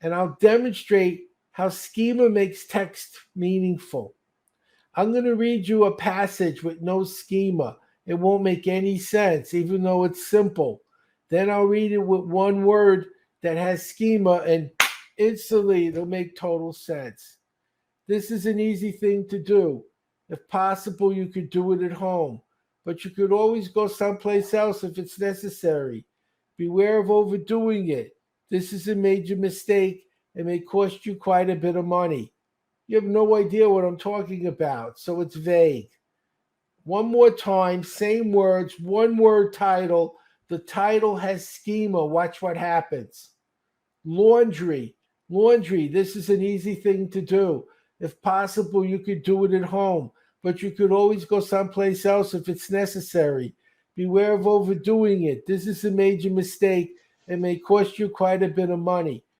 and I'll demonstrate how schema makes text meaningful. I'm going to read you a passage with no schema. It won't make any sense, even though it's simple. Then I'll read it with one word that has schema, and instantly it'll make total sense. This is an easy thing to do. If possible, you could do it at home, but you could always go someplace else if it's necessary. Beware of overdoing it. This is a major mistake and may cost you quite a bit of money. You have no idea what I'm talking about, so it's vague. One more time, same words, one word title. The title has schema. Watch what happens. Laundry. Laundry. This is an easy thing to do. If possible, you could do it at home, but you could always go someplace else if it's necessary. Beware of overdoing it. This is a major mistake and may cost you quite a bit of money.